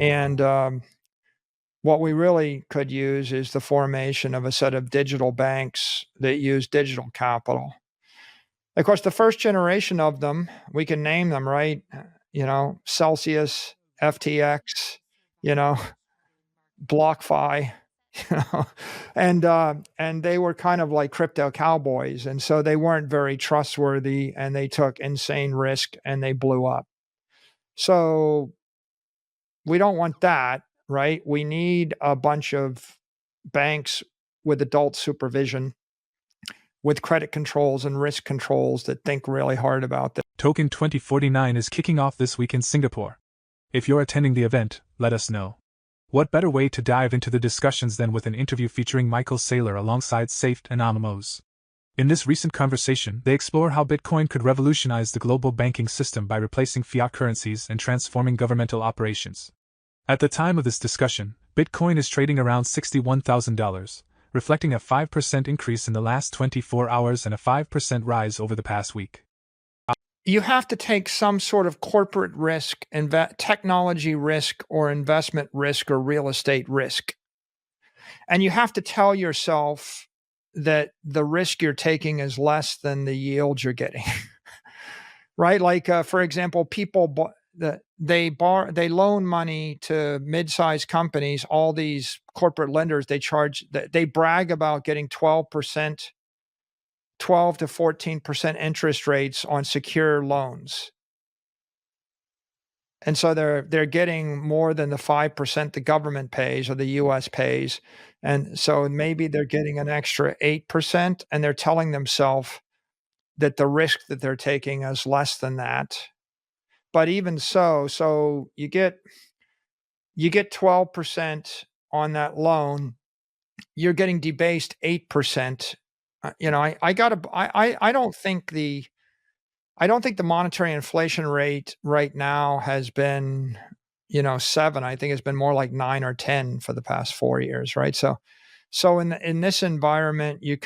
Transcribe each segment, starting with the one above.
And what we really could use is the formation of a set of digital banks that use digital capital. Of course, the first generation of them, we can name them, right? Celsius, FTX, you know, BlockFi, you know, and they were kind of like crypto cowboys, and so they weren't very trustworthy, and they took insane risk, and they blew up. So we don't want that, right? We need a bunch of banks with adult supervision, with credit controls and risk controls that think really hard about this. Token 2049 is kicking off this week in Singapore. If you're attending the event, let us know. What better way to dive into the discussions than with an interview featuring Michael Saylor alongside Saifedean Ammous? In this recent conversation, they explore how Bitcoin could revolutionize the global banking system by replacing fiat currencies and transforming governmental operations. At the time of this discussion, Bitcoin is trading around $61,000, reflecting a 5% increase in the last 24 hours and a 5% rise over the past week. You have to take some sort of corporate risk, technology risk, or investment risk, or real estate risk. And you have to tell yourself that the risk you're taking is less than the yield you're getting. Right? Like, for example, people they loan money to mid-sized companies. All these corporate lenders, they brag about getting 12 to 14% interest rates on secure loans. And so they're getting more than the 5% the government pays or the US pays. And so maybe they're getting an extra 8%, and they're telling themselves that the risk that they're taking is less than that. But even so you get 12% on that loan, you're getting debased 8%. I don't think the monetary inflation rate right now has been, 7. I think it's been more like 9 or 10 for the past 4 years, right? So in this environment, you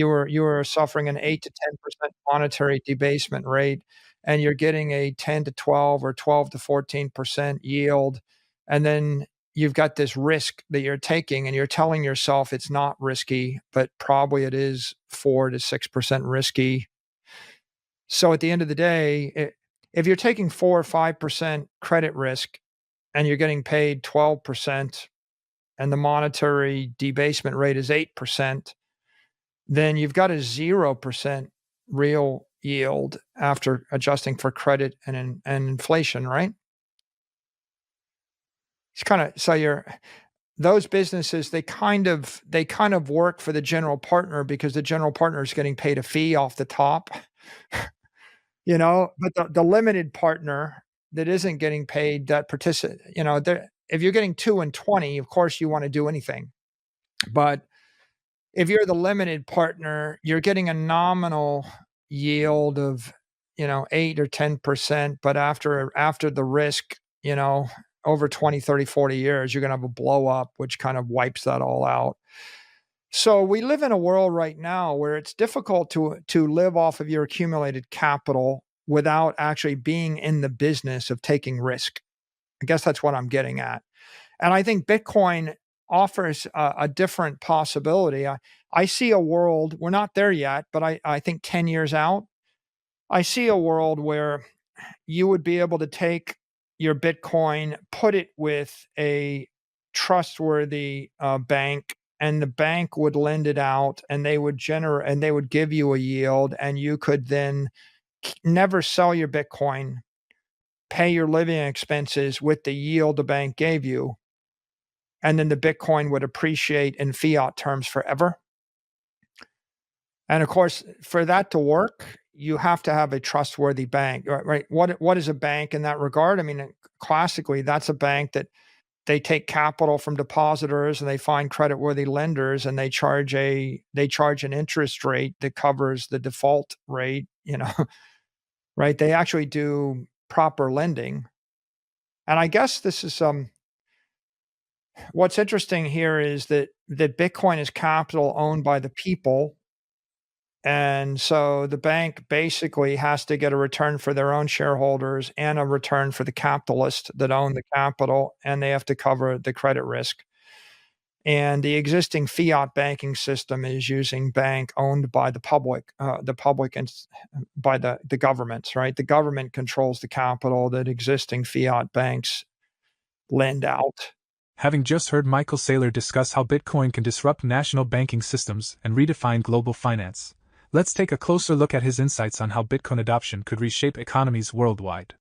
were suffering an 8 to 10% monetary debasement rate, and you're getting a 10 to 12 or 12 to 14% yield, and then you've got this risk that you're taking, and you're telling yourself it's not risky, but probably it is 4 to 6% risky. So at the end of the day, if you're taking 4 or 5% credit risk and you're getting paid 12%, and the monetary debasement rate is 8%, then you've got a 0% real yield after adjusting for credit and inflation, right? It's kind of those businesses, they kind of work for the general partner, because the general partner is getting paid a fee off the top. But the limited partner that isn't getting paid, that if you're getting 2 and 20, of course you want to do anything. But if you're the limited partner, you're getting a nominal yield of, 8 or 10%, but after the risk, over 20, 30, 40 years, you're going to have a blow up, which kind of wipes that all out. So we live in a world right now where it's difficult to live off of your accumulated capital without actually being in the business of taking risk. I guess that's what I'm getting at. And I think Bitcoin offers a different possibility. I see a world, we're not there yet, but I think 10 years out, I see a world where you would be able to take your Bitcoin, put it with a trustworthy bank, and the bank would lend it out, and they would give you a yield, and you could then never sell your Bitcoin, pay your living expenses with the yield the bank gave you, and then the Bitcoin would appreciate in fiat terms forever. And of course, for that to work, you have to have a trustworthy bank, right? What is a bank in that regard? I mean, classically, that's a bank that they take capital from depositors, and they find creditworthy lenders, and they charge an interest rate that covers the default rate, right? They actually do proper lending. And I guess this is what's interesting here is that Bitcoin is capital owned by the people, And so the bank basically has to get a return for their own shareholders and a return for the capitalists that own the capital, and they have to cover the credit risk. And the existing fiat banking system is using bank owned by the public and by the governments, right? The government controls the capital that existing fiat banks lend out. Having just heard Michael Saylor discuss how Bitcoin can disrupt national banking systems and redefine global finance, let's take a closer look at his insights on how Bitcoin adoption could reshape economies worldwide.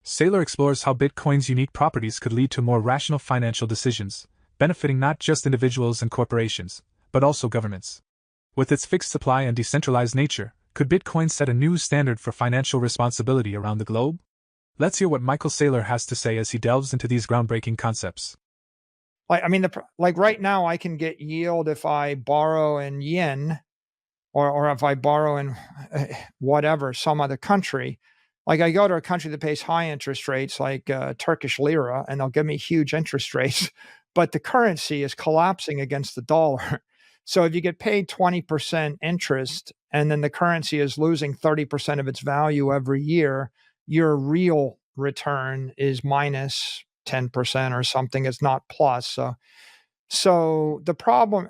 Saylor explores how Bitcoin's unique properties could lead to more rational financial decisions, benefiting not just individuals and corporations, but also governments. With its fixed supply and decentralized nature, could Bitcoin set a new standard for financial responsibility around the globe? Let's hear what Michael Saylor has to say as he delves into these groundbreaking concepts. Like right now, I can get yield if I borrow in yen, or if I borrow in whatever, some other country. Like I go to a country that pays high interest rates, like Turkish lira, and they'll give me huge interest rates, but the currency is collapsing against the dollar. So if you get paid 20% interest and then the currency is losing 30% of its value every year, your real return is minus 10% or something. It's not plus. So the problem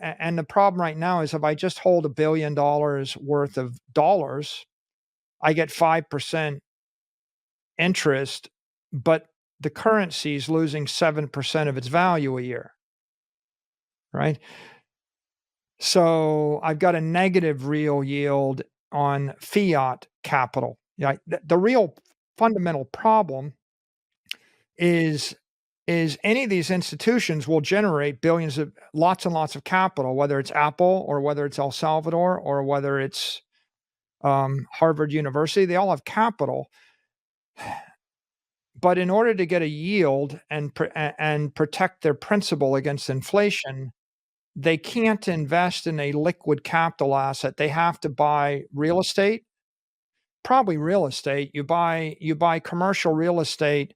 right now is if I just hold $1 billion worth of dollars, I get 5% interest, but the currency is losing 7% of its value a year, right? So I've got a negative real yield on fiat capital. Yeah, the real fundamental problem is any of these institutions will generate lots and lots of capital, whether it's Apple or whether it's El Salvador or whether it's Harvard University. They all have capital. But in order to get a yield and protect their principal against inflation, they can't invest in a liquid capital asset. They have to buy real estate, probably real estate. You buy commercial real estate,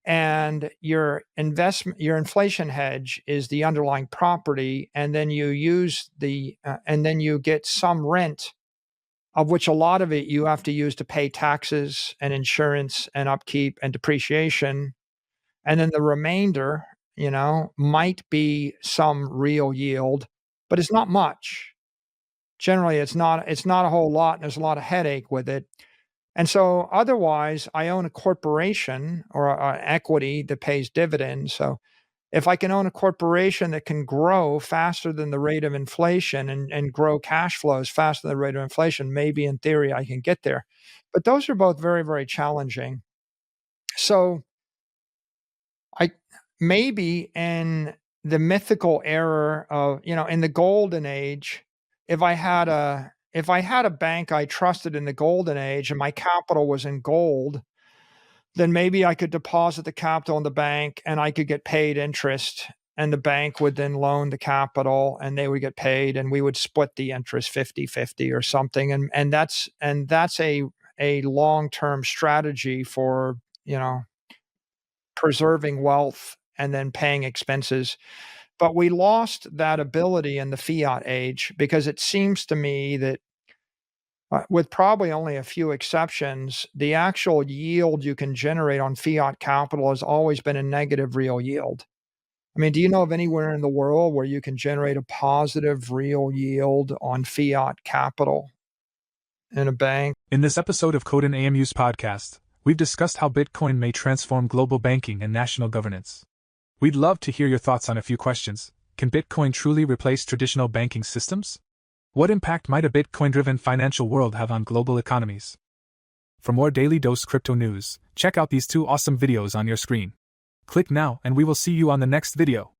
and your inflation hedge is the underlying property, and then you use and then you get some rent, of which a lot of it you have to use to pay taxes and insurance and upkeep and depreciation. And then the remainder, might be some real yield, but it's not much. Generally, it's not a whole lot, and there's a lot of headache with it. And so otherwise, I own a corporation or an equity that pays dividends. So if I can own a corporation that can grow faster than the rate of inflation and grow cash flows faster than the rate of inflation, maybe in theory I can get there. But those are both very, very challenging. So maybe in the mythical era of, in the golden age, if I had a bank I trusted in the golden age and my capital was in gold, then maybe I could deposit the capital in the bank and I could get paid interest, and the bank would then loan the capital and they would get paid, and we would split the interest 50-50 or something. And that's a long-term strategy for, preserving wealth and then paying expenses. But we lost that ability in the fiat age because it seems to me that with probably only a few exceptions, the actual yield you can generate on fiat capital has always been a negative real yield. I mean, do you know of anywhere in the world where you can generate a positive real yield on fiat capital in a bank? In this episode of Saifedean Ammous podcast, we've discussed how Bitcoin may transform global banking and national governance. We'd love to hear your thoughts on a few questions. Can Bitcoin truly replace traditional banking systems? What impact might a Bitcoin-driven financial world have on global economies? For more Daily Dose Crypto news, check out these 2 awesome videos on your screen. Click now and we will see you on the next video.